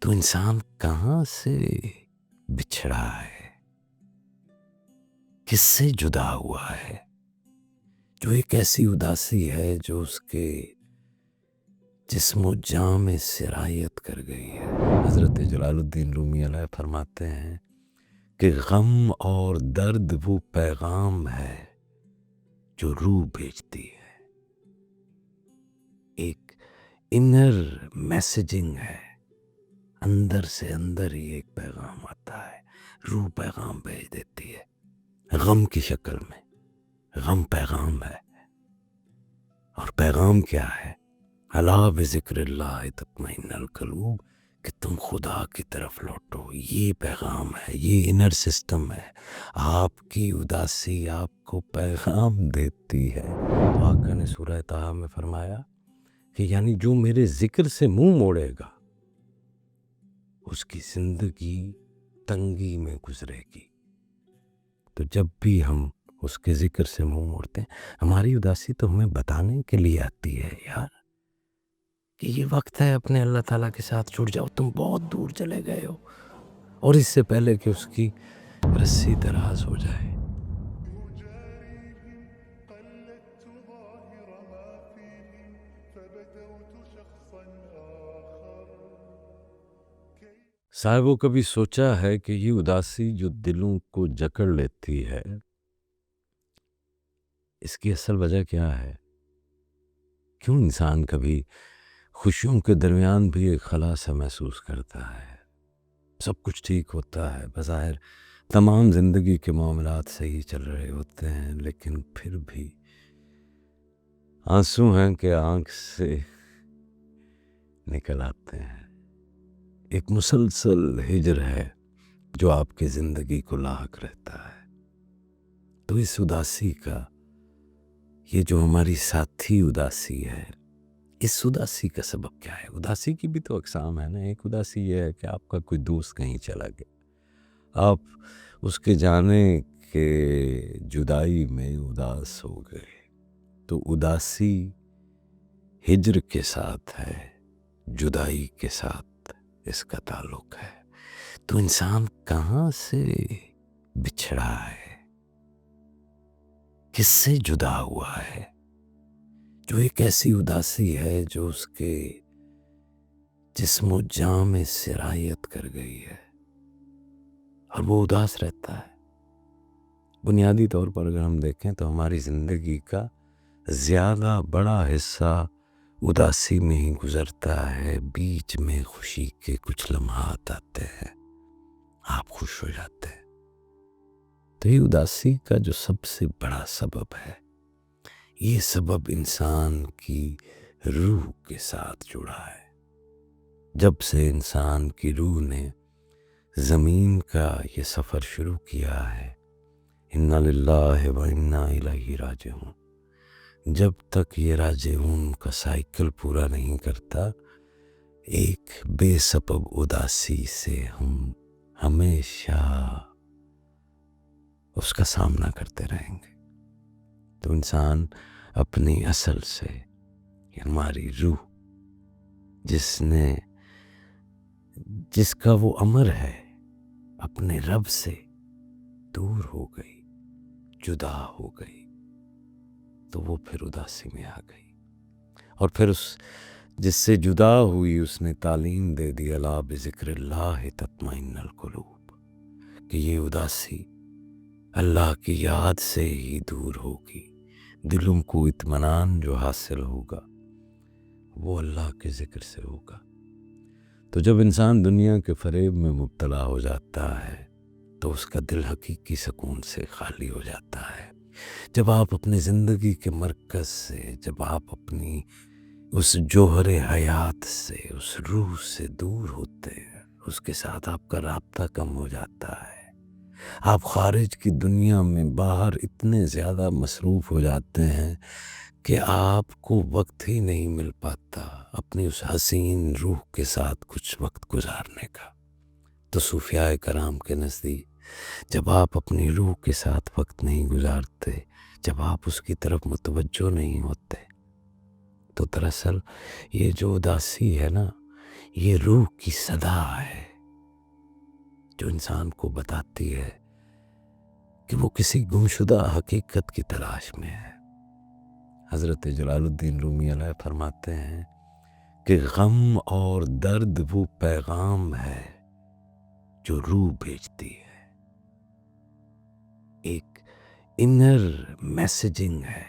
تو انسان کہاں سے بچھڑا ہے، کس سے جدا ہوا ہے، جو ایک ایسی اداسی ہے جو اس کے جسم و جاں میں سرایت کر گئی ہے۔ حضرت جلال الدین رومی علیہ فرماتے ہیں کہ غم اور درد وہ پیغام ہے جو روح بھیجتی ہے، ایک انر میسیجنگ ہے، اندر سے اندر ہی ایک پیغام آتا ہے، روح پیغام بھیج دیتی ہے غم کی شکل میں۔ غم پیغام ہے، اور پیغام کیا ہے؟ الا بذکر اللہ تطمئن القلوب، کہ تم خدا کی طرف لوٹو۔ یہ پیغام ہے، یہ انر سسٹم ہے۔ آپ کی اداسی آپ کو پیغام دیتی ہے۔ تو آقا نے سورہ طٰہٰ میں فرمایا کہ یعنی جو میرے ذکر سے منہ موڑے گا اس کی زندگی تنگی میں گزرے گی۔ تو جب بھی ہم اس کے ذکر سے منہ موڑتے ہیں، ہماری اداسی تو ہمیں بتانے کے لیے آتی ہے یار کہ یہ وقت ہے اپنے اللہ تعالیٰ کے ساتھ جڑ جاؤ، تم بہت دور چلے گئے ہو، اور اس سے پہلے کہ اس کی رسی دراز ہو جائے۔ صاحبوں، کبھی سوچا ہے کہ یہ اداسی جو دلوں کو جکڑ لیتی ہے، اس کی اصل وجہ کیا ہے؟ کیوں انسان کبھی خوشیوں کے درمیان بھی ایک خلا سا محسوس کرتا ہے؟ سب کچھ ٹھیک ہوتا ہے، بظاہر تمام زندگی کے معاملات صحیح چل رہے ہوتے ہیں، لیکن پھر بھی آنسو ہیں کہ آنکھ سے نکل آتے ہیں۔ ایک مسلسل ہجر ہے جو آپ کی زندگی کو لاحق رہتا ہے۔ تو اس اداسی کا، یہ جو ہماری ساتھی اداسی ہے، اس اداسی کا سبب کیا ہے؟ اداسی کی بھی تو اقسام ہے نا۔ ایک اداسی یہ ہے کہ آپ کا کوئی دوست کہیں چلا گیا، آپ اس کے جانے کے جدائی میں اداس ہو گئے، تو اداسی ہجر کے ساتھ ہے، جدائی کے ساتھ اس کا تعلق ہے۔ تو انسان کہاں سے بچھڑا ہے، کس سے جدا ہوا ہے، جو ایک ایسی اداسی ہے جو اس کے جسم و جاں میں سرایت کر گئی ہے، اور وہ اداس رہتا ہے۔ بنیادی طور پر اگر ہم دیکھیں تو ہماری زندگی کا زیادہ بڑا حصہ اداسی میں ہی گزرتا ہے۔ بیچ میں خوشی کے کچھ لمحات آتے ہیں، آپ خوش ہو جاتے ہیں۔ تو یہ اداسی کا جو سب سے بڑا سبب ہے، یہ سبب انسان کی روح کے ساتھ جڑا ہے۔ جب سے انسان کی روح نے زمین کا یہ سفر شروع کیا ہے، اِنَّا لِلَّهِ وَإِنَّا إِلَيْهِ رَاجِعُونَ، جب تک یہ راجعون کا سائیکل پورا نہیں کرتا، ایک بے سبب اداسی سے ہم ہمیشہ اس کا سامنا کرتے رہیں گے۔ تو انسان اپنی اصل سے، ہماری روح جس کا وہ امر ہے، اپنے رب سے دور ہو گئی، جدا ہو گئی، تو وہ پھر اداسی میں آ گئی، اور پھر اس جس سے جدا ہوئی اس نے تعلیم دے دی الا بذکر اللہ تطمئن القلوب، کہ یہ اداسی اللہ کی یاد سے ہی دور ہوگی۔ دلوں کو اطمینان جو حاصل ہوگا وہ اللہ کے ذکر سے ہوگا۔ تو جب انسان دنیا کے فریب میں مبتلا ہو جاتا ہے تو اس کا دل حقیقی سکون سے خالی ہو جاتا ہے۔ جب آپ اپنی زندگی کے مرکز سے، جب آپ اپنی اس جوہر حیات سے، اس روح سے دور ہوتے ہیں، اس کے ساتھ آپ کا رابطہ کم ہو جاتا ہے، آپ خارج کی دنیا میں باہر اتنے زیادہ مصروف ہو جاتے ہیں کہ آپ کو وقت ہی نہیں مل پاتا اپنی اس حسین روح کے ساتھ کچھ وقت گزارنے کا۔ تو صوفیاء کرام کے نزدیک جب آپ اپنی روح کے ساتھ وقت نہیں گزارتے، جب آپ اس کی طرف متوجہ نہیں ہوتے، تو دراصل یہ جو اداسی ہے نا، یہ روح کی صدا ہے جو انسان کو بتاتی ہے کہ وہ کسی گمشدہ حقیقت کی تلاش میں ہے۔ حضرت جلال الدین رومی علیہ فرماتے ہیں کہ غم اور درد وہ پیغام ہے جو روح بھیجتی ہے، ایک انر میسیجنگ ہے،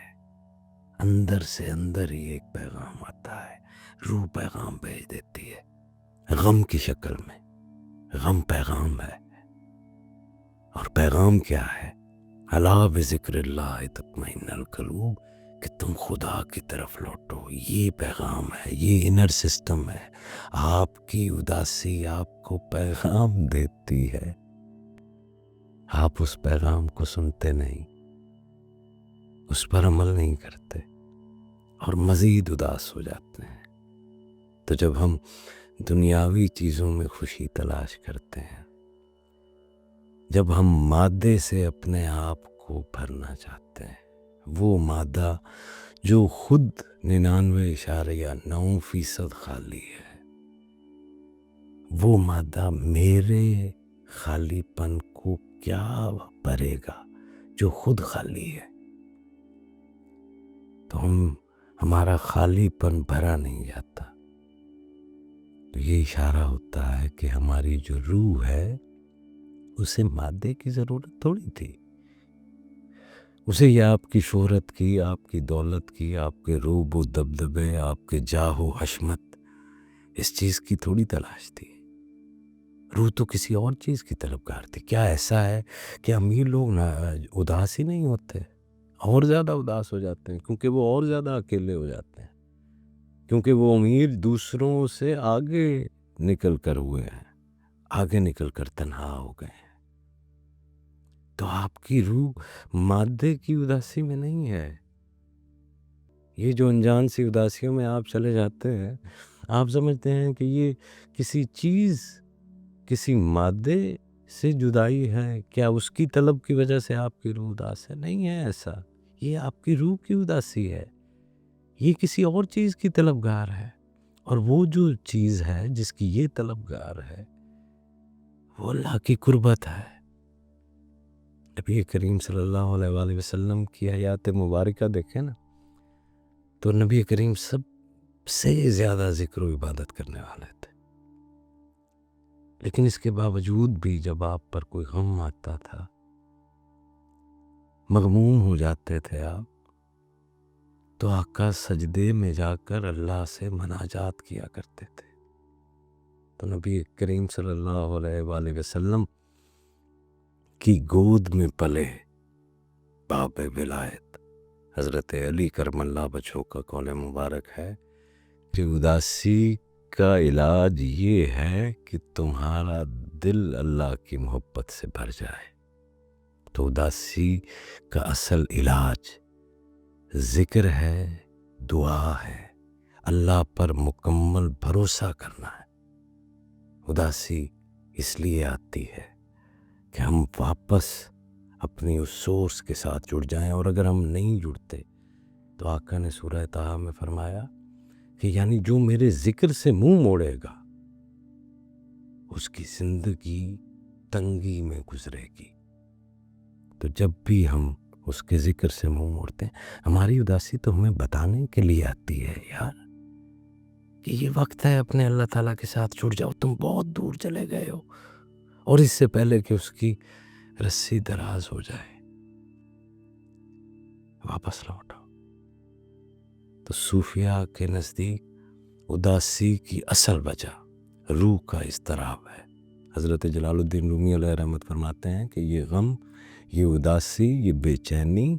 اندر سے اندر ہی ایک پیغام آتا ہے، روح پیغام بھیج دیتی ہے غم کی شکل میں۔ غم پیغام ہے، اور پیغام کیا ہے؟ الا بذکر اللہ تطمئن القلوب، کہ تم خدا کی طرف لوٹو۔ یہ پیغام ہے، یہ انر سسٹم ہے۔ آپ کی اداسی آپ کو پیغام دیتی ہے، آپ اس پیغام کو سنتے نہیں، اس پر عمل نہیں کرتے اور مزید اداس ہو جاتے ہیں۔ تو جب ہم دنیاوی چیزوں میں خوشی تلاش کرتے ہیں، جب ہم مادے سے اپنے آپ کو بھرنا چاہتے ہیں، وہ مادہ جو خود 99.9% خالی ہے، وہ مادہ میرے خالی پن کو کیا بھرے گا جو خود خالی ہے؟ تو ہمارا خالی پن بھرا نہیں جاتا۔ تو یہ اشارہ ہوتا ہے کہ ہماری جو روح ہے اسے مادے کی ضرورت تھوڑی تھی، اسے یہ آپ کی شہرت کی، آپ کی دولت کی، آپ کے روب و دبدبے، آپ کے جاہ و حشمت، اس چیز کی تھوڑی تلاش تھی۔ روح تو کسی اور چیز کی طلبگار تھی۔ کیا ایسا ہے کہ امیر لوگ اداس ہی نہیں ہوتے، اور زیادہ اداس ہو جاتے ہیں، کیونکہ وہ اور زیادہ اکیلے ہو جاتے ہیں، کیونکہ وہ امیر دوسروں سے آگے نکل کر ہوئے ہیں، آگے نکل کر تنہا ہو گئے ہیں۔ تو آپ کی روح مادے کی اداسی میں نہیں ہے۔ یہ جو انجان سی اداسیوں میں آپ چلے جاتے ہیں، آپ سمجھتے ہیں کہ یہ کسی چیز، کسی مادے سے جدائی ہے، کیا اس کی طلب کی وجہ سے آپ کی روح اداس ہے؟ نہیں ہے ایسا، یہ آپ کی روح کی اداسی ہے، یہ کسی اور چیز کی طلبگار ہے، اور وہ جو چیز ہے جس کی یہ طلبگار ہے وہ اللہ کی قربت ہے۔ نبی کریم صلی اللہ علیہ وآلہ وسلم کی حیات مبارکہ دیکھیں نا، تو نبی کریم سب سے زیادہ ذکر و عبادت کرنے والے تھے، لیکن اس کے باوجود بھی جب آپ پر کوئی غم آتا تھا، مغموم ہو جاتے تھے آپ، تو آقا سجدے میں جا کر اللہ سے مناجات کیا کرتے تھے۔ تو نبی کریم صلی اللہ علیہ وآلہ وسلم کی گود میں پلے باب ولایت حضرت علی کرم اللہ وجہہ کا قول مبارک ہے کہ اداسی کا علاج یہ ہے کہ تمہارا دل اللہ کی محبت سے بھر جائے۔ تو اداسی کا اصل علاج ذکر ہے، دعا ہے، اللہ پر مکمل بھروسہ کرنا ہے۔ اداسی اس لیے آتی ہے کہ ہم واپس اپنی اس سورس کے ساتھ جڑ جائیں، اور اگر ہم نہیں جڑتے تو آقا نے سورہ طٰہٰ میں فرمایا کہ یعنی جو میرے ذکر سے منہ موڑے گا اس کی زندگی تنگی میں گزرے گی۔ تو جب بھی ہم اس کے ذکر سے منہ موڑتے ہیں، ہماری اداسی تو ہمیں بتانے کے لیے آتی ہے یار کہ یہ وقت ہے اپنے اللہ تعالیٰ کے ساتھ جڑ جاؤ، تم بہت دور چلے گئے ہو، اور اس سے پہلے کہ اس کی رسی دراز ہو جائے واپس لوٹو۔ تو صوفیاء کے نزدیک اداسی کی اصل وجہ روح کا اضطراب ہے۔ حضرت جلال الدین رومی علیہ رحمت فرماتے ہیں کہ یہ غم، یہ اداسی، یہ بے چینی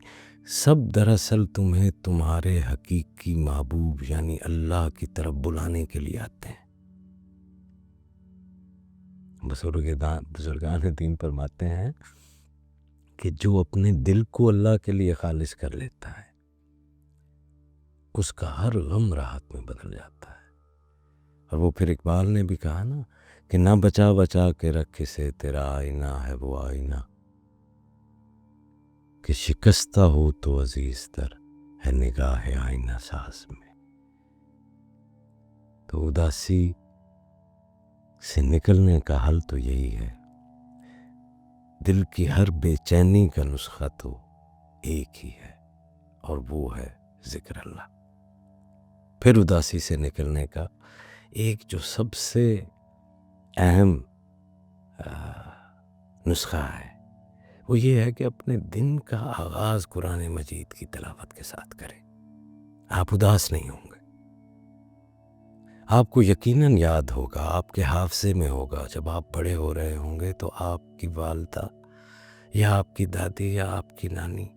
سب دراصل تمہیں تمہارے حقیقی محبوب یعنی اللہ کی طرف بلانے کے لیے آتے ہیں۔ بزرگان دین فرماتے ہیں کہ جو اپنے دل کو اللہ کے لیے خالص کر لیتا ہے اس کا ہر غم راحت میں بدل جاتا ہے۔ اور وہ پھر اقبال نے بھی کہا نا کہ نہ بچا بچا کے رکھ سے تیرا آئینہ ہے وہ آئینہ، کہ شکستہ ہو تو عزیز تر ہے نگاہ آئینہ ساز میں۔ تو اداسی سے نکلنے کا حل تو یہی ہے، دل کی ہر بے چینی کا نسخہ تو ایک ہی ہے، اور وہ ہے ذکر اللہ۔ پھر اداسی سے نکلنے کا ایک جو سب سے اہم نسخہ ہے وہ یہ ہے کہ اپنے دن کا آغاز قرآن مجید کی تلاوت کے ساتھ کریں۔ آپ اداس نہیں ہوں گے، آپ کو یقیناً یاد ہوگا، آپ کے حافظے میں ہوگا، جب آپ بڑے ہو رہے ہوں گے تو آپ کی والدہ یا آپ کی دادی یا آپ کی نانی،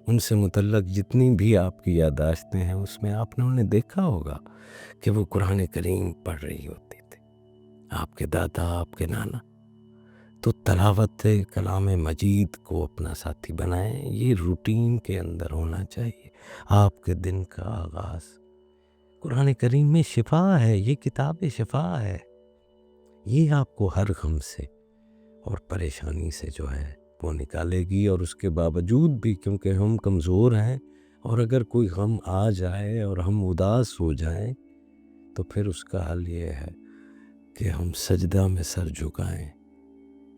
ان سے متعلق جتنی بھی آپ کی یادداشتیں ہیں اس میں آپ نے انہیں دیکھا ہوگا کہ وہ قرآن کریم پڑھ رہی ہوتی تھی، آپ کے دادا، آپ کے نانا۔ تو تلاوت کلام مجید کو اپنا ساتھی بنائیں، یہ روٹین کے اندر ہونا چاہیے۔ آپ کے دن کا آغاز قرآن کریم میں شفا ہے، یہ کتاب شفا ہے، یہ آپ کو ہر غم سے اور پریشانی سے جو ہے وہ نکالے گی۔ اور اس کے باوجود بھی کیونکہ ہم کمزور ہیں، اور اگر کوئی غم آ جائے اور ہم اداس ہو جائیں تو پھر اس کا حل یہ ہے کہ ہم سجدہ میں سر جھکائیں،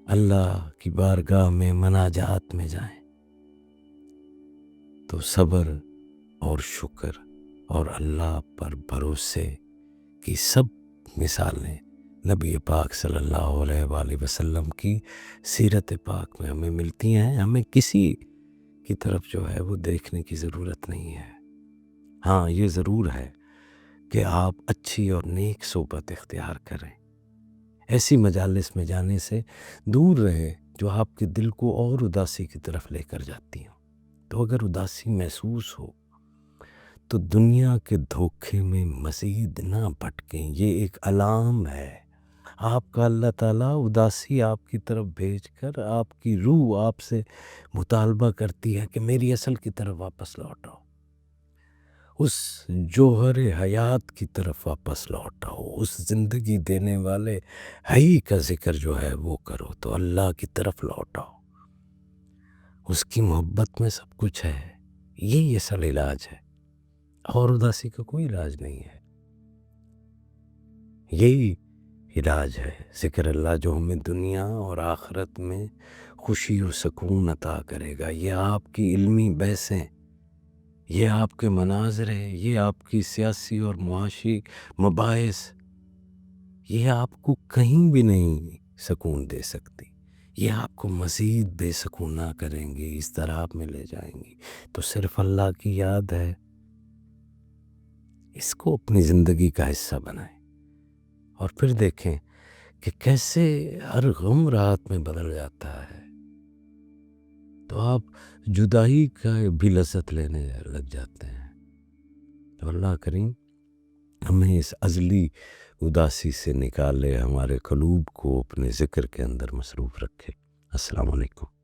اللہ کی بارگاہ میں مناجات میں جائیں، تو صبر اور شکر اور اللہ پر بھروسے کی سب مثالیں نبی پاک صلی اللہ علیہ وآلہ وسلم کی سیرت پاک میں ہمیں ملتی ہیں۔ ہمیں کسی کی طرف جو ہے وہ دیکھنے کی ضرورت نہیں ہے۔ ہاں، یہ ضرور ہے کہ آپ اچھی اور نیک صحبت اختیار کریں، ایسی مجالس میں جانے سے دور رہے جو آپ کے دل کو اور اداسی کی طرف لے کر جاتی ہوں۔ تو اگر اداسی محسوس ہو تو دنیا کے دھوکے میں مزید نہ بھٹکیں، یہ ایک علام ہے آپ کا۔ اللہ تعالیٰ اداسی آپ کی طرف بھیج کر آپ کی روح آپ سے مطالبہ کرتی ہے کہ میری اصل کی طرف واپس لوٹ آؤ، اس جوہر حیات کی طرف واپس لوٹ آؤ، اس زندگی دینے والے حی کا ذکر جو ہے وہ کرو، تو اللہ کی طرف لوٹ آؤ، اس کی محبت میں سب کچھ ہے۔ یہی اصل علاج ہے، اور اداسی کا کوئی علاج نہیں ہے، یہی علاج ہے ذکر اللہ، جو ہمیں دنیا اور آخرت میں خوشی و سکون عطا کرے گا۔ یہ آپ کی علمی بحثیں، یہ آپ کے مناظرے، یہ آپ کی سیاسی اور معاشی مباحث، یہ آپ کو کہیں بھی نہیں سکون دے سکتی، یہ آپ کو مزید بے سکون نہ کریں گی، اضطراب میں لے جائیں گی۔ تو صرف اللہ کی یاد ہے، اس کو اپنی زندگی کا حصہ بنائیں، اور پھر دیکھیں کہ کیسے ہر غم راحت میں بدل جاتا ہے۔ تو آپ جدائی کا بھی لذت لینے لگ جاتے ہیں۔ تو اللہ کریم ہمیں اس ازلی اداسی سے نکالے، ہمارے قلوب کو اپنے ذکر کے اندر مصروف رکھے۔ السلام علیکم۔